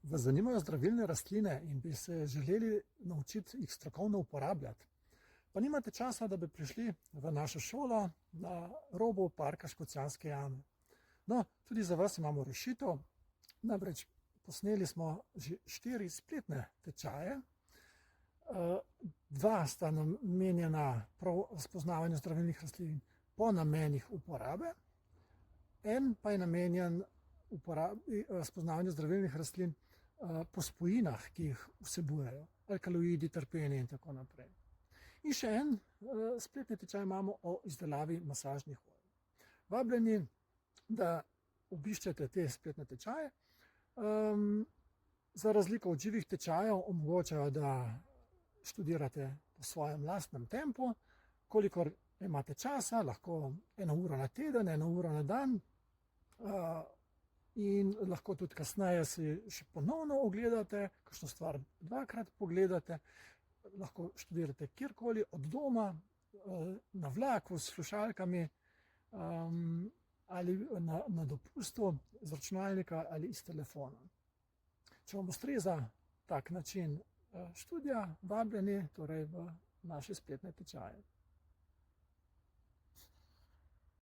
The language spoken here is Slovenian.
Vas zanimajo zdravilne rastline in bi se želeli naučiti jih strokovno uporabljati, pa nimate časa, da bi prišli v našo šolo na robu parka Škocjanske jame. No, tudi za vas imamo rešitev, namreč posneli smo že 4 spletne tečaje. 2 sta namenjena prav spoznavanju zdravilnih rastlin po namenih uporabe, en pa je namenjen spoznavanju zdravilnih rastlin po spojinah, ki jih vsebujejo, alkaloidi, terpeni in tako naprej. In še en spletni tečaj imamo o izdelavi masažnih olj. Vabljeni, da obiščete te spletne tečaje. Za razliko od živih tečajev omogočajo, da študirate po svojem lastnem tempu, kolikor imate časa, lahko 1 uro na teden, 1 uro na dan, in lahko tudi kasneje si še ponovno ogledate, kakšno stvar 2-krat pogledate, lahko študirate kjerkoli, od doma, na vlaku s slušalkami, ali na dopustu z računalnika ali iz telefona. Če vam ustreza tak način študija, vabljeni torej v naše spletne tečaje.